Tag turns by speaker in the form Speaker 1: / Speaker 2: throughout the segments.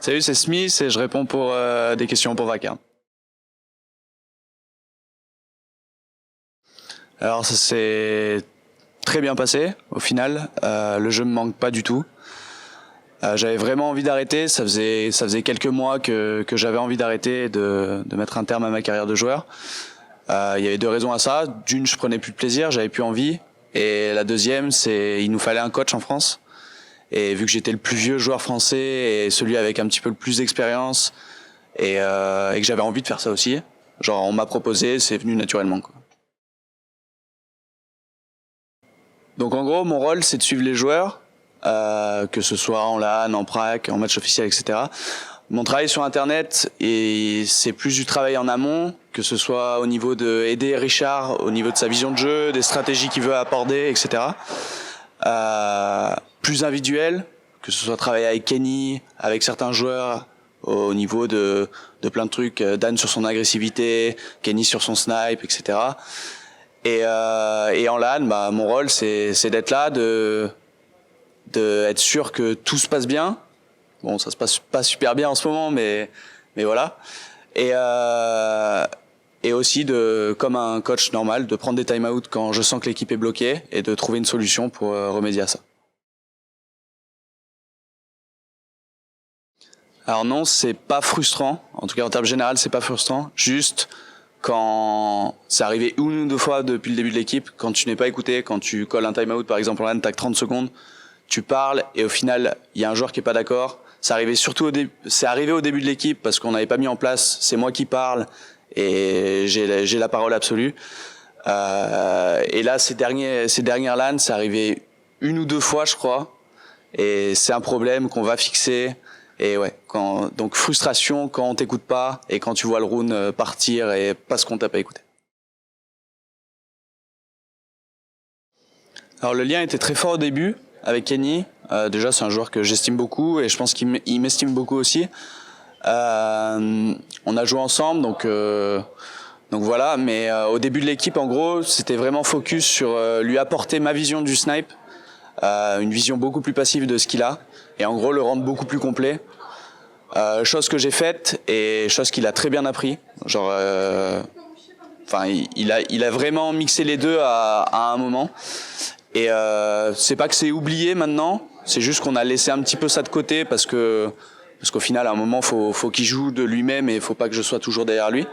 Speaker 1: Salut, c'est Smith et je réponds pour des questions pour Vacarme. Alors ça s'est très bien passé au final, le jeu me manque pas du tout. J'avais vraiment envie d'arrêter, ça faisait quelques mois que j'avais envie d'arrêter et de mettre un terme à ma carrière de joueur. Il y avait deux raisons à ça. D'une, je prenais plus de plaisir, j'avais plus envie. Et la deuxième, c'est il nous fallait un coach en France. Et vu que j'étais le plus vieux joueur français et celui avec un petit peu le plus d'expérience et que j'avais envie de faire ça aussi, genre on m'a proposé, c'est venu naturellement, quoi. Donc en gros, mon rôle, c'est de suivre les joueurs, que ce soit en LAN, en prac, en match officiel, etc. Mon travail sur Internet, et c'est plus du travail en amont, que ce soit au niveau de aider Richard, au niveau de sa vision de jeu, des stratégies qu'il veut apporter, etc. Plus individuel, que ce soit travailler avec Kenny, avec certains joueurs, au niveau de plein de trucs, Dan sur son agressivité, Kenny sur son snipe, etc. Et en LAN, mon rôle, c'est d'être là, de être sûr que tout se passe bien. Bon, ça se passe pas super bien en ce moment, mais voilà. Et aussi comme un coach normal, de prendre des time-out quand je sens que l'équipe est bloquée et de trouver une solution pour remédier à ça. Alors non, c'est pas frustrant. En tout cas, en termes généraux, c'est pas frustrant. Juste quand c'est arrivé une ou deux fois depuis le début de l'équipe, quand tu n'es pas écouté, quand tu colles un time-out, par exemple en LAN, t'as que 30 secondes, tu parles et au final, il y a un joueur qui est pas d'accord. C'est arrivé au début de l'équipe parce qu'on n'avait pas mis en place, c'est moi qui parle et j'ai la parole absolue. Et là, ces dernières LAN, c'est arrivé une ou deux fois, je crois. Et c'est un problème qu'on va fixer. Et ouais, donc frustration quand on t'écoute pas et quand tu vois le round partir et parce qu'on t'a pas écouté. Alors le lien était très fort au début avec Kenny. Déjà c'est un joueur que j'estime beaucoup et je pense qu'il m'estime beaucoup aussi. On a joué ensemble donc voilà. Mais au début de l'équipe en gros c'était vraiment focus sur lui apporter ma vision du snipe, une vision beaucoup plus passive de ce qu'il a et en gros le rendre beaucoup plus complet. Chose que j'ai faite et chose qu'il a très bien appris. Genre, il a vraiment mixé les deux à un moment. Et c'est pas que c'est oublié maintenant, c'est juste qu'on a laissé un petit peu ça de côté parce qu'au final à un moment faut qu'il joue de lui-même et il faut pas que je sois toujours derrière lui.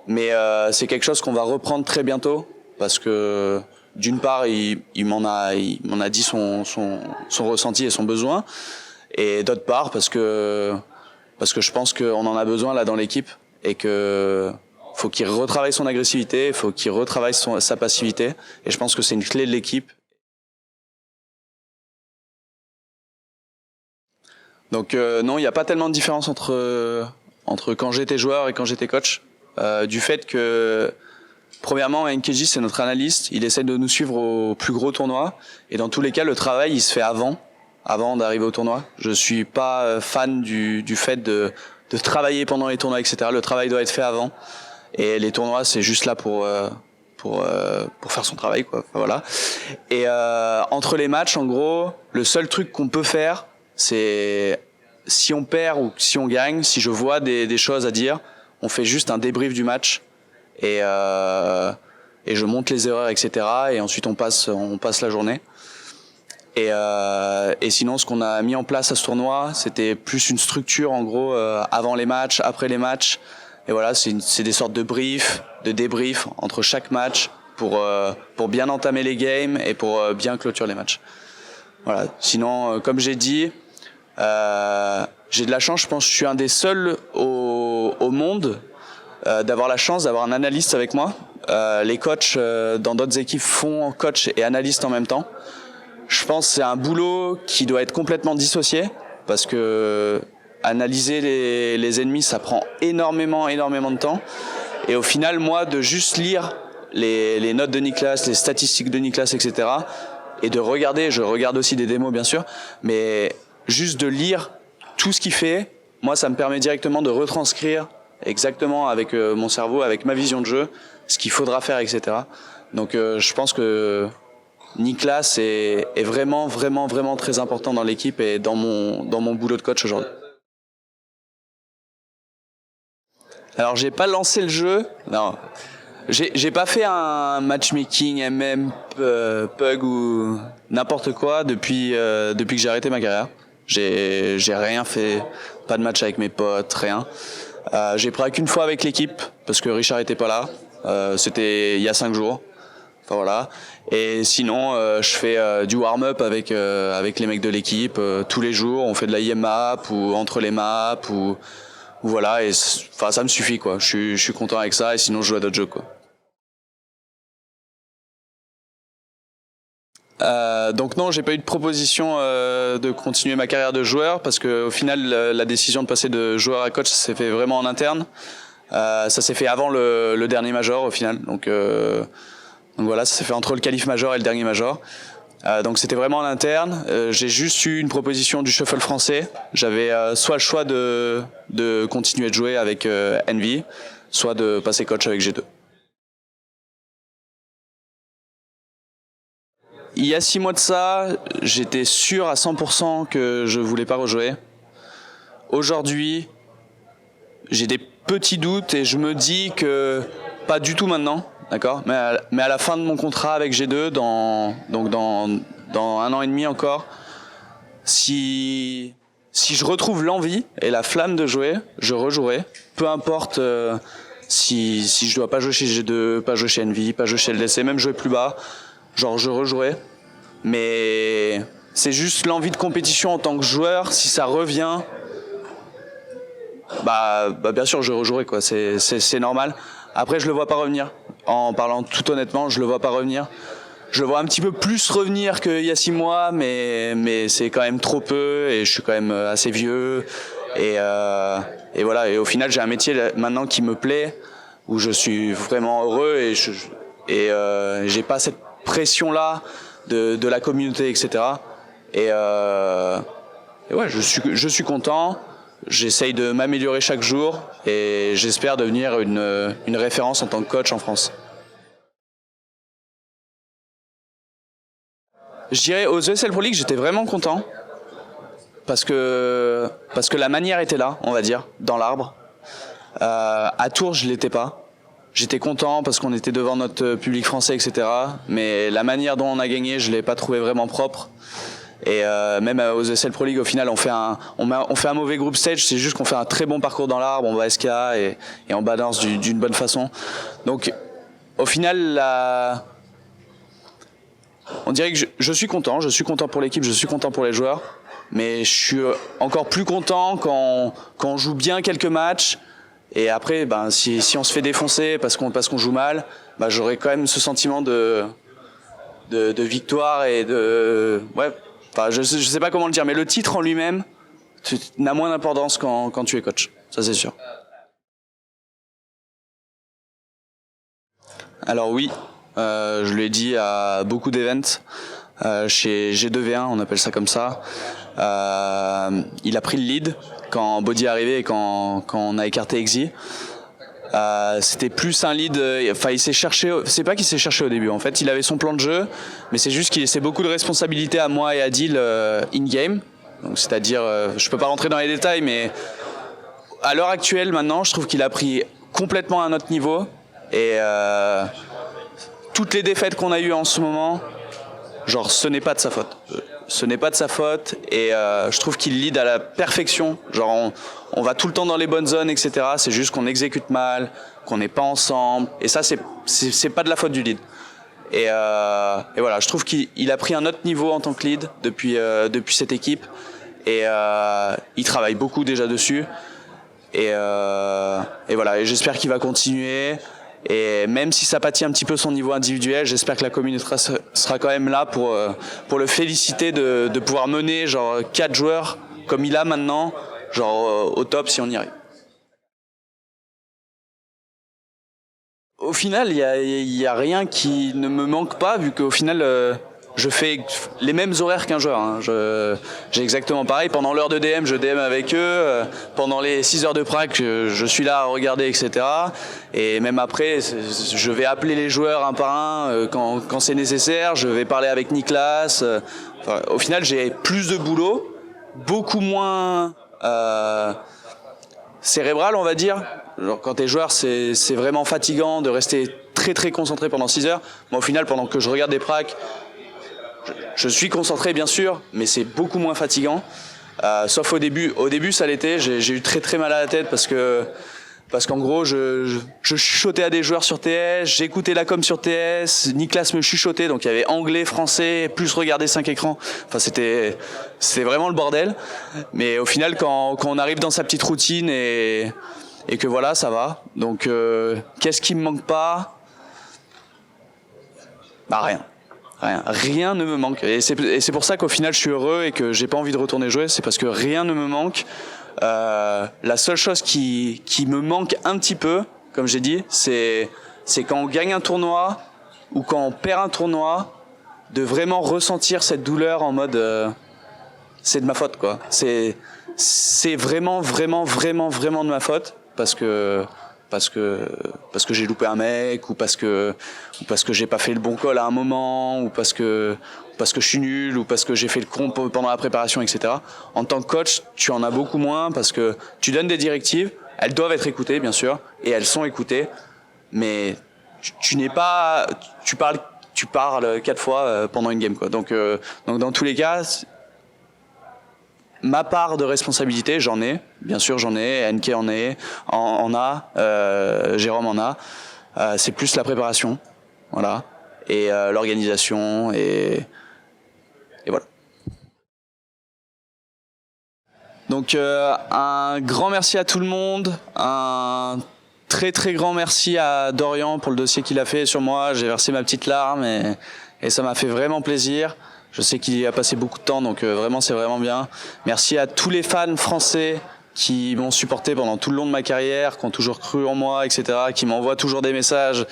Speaker 1: Mais c'est quelque chose qu'on va reprendre très bientôt parce que d'une part il m'en a dit son ressenti et son besoin et d'autre part parce que je pense qu'on en a besoin là dans l'équipe et que faut qu'il retravaille son agressivité, faut qu'il retravaille sa passivité et je pense que c'est une clé de l'équipe. Donc non, il n'y a pas tellement de différence entre quand j'étais joueur et quand j'étais coach, du fait que premièrement NKG c'est notre analyste, il essaie de nous suivre au plus gros tournoi et dans tous les cas le travail il se fait avant d'arriver au tournoi. Je suis pas fan du fait de travailler pendant les tournois, etc. Le travail doit être fait avant. Et les tournois, c'est juste là pour faire son travail, quoi. Enfin, voilà. Et entre les matchs, en gros, le seul truc qu'on peut faire, c'est si on perd ou si on gagne, si je vois des choses à dire, on fait juste un débrief du match et je monte les erreurs, etc. Et ensuite on passe la journée. Et sinon, ce qu'on a mis en place à ce tournoi, c'était plus une structure, en gros, avant les matchs, après les matchs. Et voilà, c'est des sortes de briefs, de débriefs entre chaque match pour bien entamer les games et pour bien clôturer les matchs. Voilà. Sinon, comme j'ai dit, j'ai de la chance. Je pense que je suis un des seuls au monde d'avoir la chance d'avoir un analyste avec moi. Les coachs dans d'autres équipes font coach et analyste en même temps. Je pense que c'est un boulot qui doit être complètement dissocié parce que analyser les ennemis, ça prend énormément de temps. Et au final, moi, de juste lire les notes de Niklas, les statistiques de Niklas, etc. et de regarder, je regarde aussi des démos bien sûr, mais juste de lire tout ce qu'il fait, moi, ça me permet directement de retranscrire exactement avec mon cerveau, avec ma vision de jeu, ce qu'il faudra faire, etc. Donc je pense que Niklas est vraiment, vraiment, vraiment très important dans l'équipe et dans mon boulot de coach aujourd'hui. Alors, j'ai pas lancé le jeu. Non. J'ai pas fait un matchmaking MM, Pug ou n'importe quoi depuis que j'ai arrêté ma carrière. J'ai rien fait, pas de match avec mes potes, rien. J'ai pris qu'une fois avec l'équipe parce que Richard était pas là. C'était il y a 5 jours. Enfin voilà. Et sinon, je fais du warm-up avec les mecs de l'équipe tous les jours. On fait de la IM-map ou entre les maps ou voilà. Et enfin ça me suffit quoi. Je suis content avec ça et sinon je joue à d'autres jeux quoi. Donc non, j'ai pas eu de proposition de continuer ma carrière de joueur parce que au final la décision de passer de joueur à coach ça s'est fait vraiment en interne. Ça s'est fait avant le dernier major au final. Donc voilà, ça s'est fait entre le qualif major et le dernier major. Donc c'était vraiment en interne. J'ai juste eu une proposition du shuffle français. J'avais soit le choix de continuer de jouer avec Envy, soit de passer coach avec G2. Il y a 6 mois de ça, j'étais sûr à 100% que je voulais pas rejouer. Aujourd'hui, j'ai des petits doutes et je me dis que pas du tout maintenant, d'accord. Mais à la fin de mon contrat avec G2, dans 1 an et demi encore, si je retrouve l'envie et la flamme de jouer, je rejouerai. Peu importe si je dois pas jouer chez G2, pas jouer chez Envy, pas jouer chez LDC, même jouer plus bas. Genre je rejouerai, mais c'est juste l'envie de compétition en tant que joueur. Si ça revient, bah bien sûr je rejouerai quoi. C'est normal. Après je le vois pas revenir. En parlant tout honnêtement, je le vois pas revenir. Je le vois un petit peu plus revenir qu'il y a 6 mois, mais c'est quand même trop peu et je suis quand même assez vieux et voilà. Et au final j'ai un métier maintenant qui me plaît, où je suis vraiment heureux et j'ai pas cette pression là de la communauté etc. Et ouais, je suis content, j'essaye de m'améliorer chaque jour et j'espère devenir une référence en tant que coach en France. Je dirais aux ESL Pro League j'étais vraiment content parce que la manière était là, on va dire, dans l'arbre. À Tours je l'étais pas. J'étais content parce qu'on était devant notre public français, etc. Mais la manière dont on a gagné, je l'ai pas trouvé vraiment propre. Et même aux ESL Pro League, au final, on fait un mauvais group stage. C'est juste qu'on fait un très bon parcours dans l'arbre, on va SK et on balance d'une bonne façon. Donc, au final, on dirait que je suis content. Je suis content pour l'équipe, je suis content pour les joueurs. Mais je suis encore plus content quand on joue bien quelques matchs. Et après, ben, si on se fait défoncer parce qu'on joue mal, ben, j'aurai quand même ce sentiment de victoire et de... Ouais, enfin, je sais pas comment le dire, mais le titre en lui-même n'a moins d'importance quand tu es coach. Ça, c'est sûr. Alors oui, je lui ai dit à beaucoup d'events, chez G2V1, on appelle ça comme ça. Il a pris le lead quand Body est arrivé et quand on a écarté Exi. C'était plus un lead, enfin il s'est cherché, c'est pas qu'il s'est cherché au début, en fait il avait son plan de jeu, mais c'est juste qu'il laissait beaucoup de responsabilités à moi et à Adil in-game. Donc c'est-à-dire, je peux pas rentrer dans les détails, mais à l'heure actuelle maintenant, je trouve qu'il a pris complètement un autre niveau et toutes les défaites qu'on a eues en ce moment, genre ce n'est pas de sa faute. Ce n'est pas de sa faute et je trouve qu'il lead à la perfection. Genre on va tout le temps dans les bonnes zones, etc. C'est juste qu'on exécute mal, qu'on n'est pas ensemble. Et ça, c'est pas de la faute du lead. Et voilà, je trouve qu'il a pris un autre niveau en tant que lead depuis cette équipe. Et il travaille beaucoup déjà dessus. Et voilà, et j'espère qu'il va continuer. Et même si ça pâtit un petit peu son niveau individuel, j'espère que la communauté sera quand même là pour le féliciter de pouvoir mener genre 4 joueurs comme il a maintenant, genre au top si on y arrive. Au final, il y a rien qui ne me manque pas vu qu'au final je fais les mêmes horaires qu'un joueur. Hein. J'ai exactement pareil. Pendant l'heure de DM, je DM avec eux. Pendant les 6 heures de prac, je suis là à regarder, etc. Et même après, je vais appeler les joueurs un par un quand c'est nécessaire. Je vais parler avec Niklas. Enfin, au final, j'ai plus de boulot, beaucoup moins cérébral, on va dire. Genre, quand t'es joueur, c'est vraiment fatigant de rester très très concentré pendant 6 heures. Moi, au final, pendant que je regarde des pracs, je suis concentré bien sûr, mais c'est beaucoup moins fatigant. Sauf au début. Au début, ça l'était. J'ai eu très très mal à la tête parce qu'en gros, je chuchotais à des joueurs sur TS, j'écoutais la com sur TS, Niklas me chuchotait, donc il y avait anglais, français, plus regarder 5 écrans. Enfin, c'était vraiment le bordel. Mais au final, quand on arrive dans sa petite routine et que voilà, ça va. Donc, qu'est-ce qui me manque pas? Bah rien. Rien ne me manque. Et c'est pour ça qu'au final, je suis heureux et que j'ai pas envie de retourner jouer. C'est parce que rien ne me manque. La seule chose qui me manque un petit peu, comme j'ai dit, c'est quand on gagne un tournoi ou quand on perd un tournoi, de vraiment ressentir cette douleur en mode c'est de ma faute, quoi. C'est vraiment de ma faute parce que j'ai loupé un mec ou parce que j'ai pas fait le bon call à un moment ou parce que je suis nul ou parce que j'ai fait le con pendant la préparation, etc. En tant que coach, tu en as beaucoup moins parce que tu donnes des directives, elles doivent être écoutées bien sûr et elles sont écoutées, mais tu parles 4 fois pendant une game, quoi. Donc dans tous les cas, ma part de responsabilité, j'en ai, bien sûr j'en ai, NK en a, Jérôme en a. C'est plus la préparation, voilà, et l'organisation et voilà. Donc un grand merci à tout le monde, un très très grand merci à Dorian pour le dossier qu'il a fait sur moi. J'ai versé ma petite larme et ça m'a fait vraiment plaisir. Je sais qu'il y a passé beaucoup de temps, donc vraiment c'est vraiment bien. Merci à tous les fans français qui m'ont supporté pendant tout le long de ma carrière, qui ont toujours cru en moi, etc., qui m'envoient toujours des messages,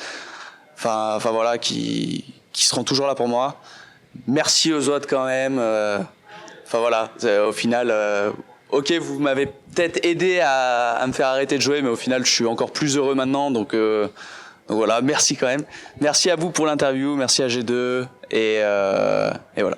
Speaker 1: enfin voilà, qui seront toujours là pour moi. Merci aux autres quand même. Enfin voilà, au final, ok, vous m'avez peut-être aidé à me faire arrêter de jouer, mais au final, je suis encore plus heureux maintenant, donc voilà, merci quand même. Merci à vous pour l'interview, merci à G2 et voilà.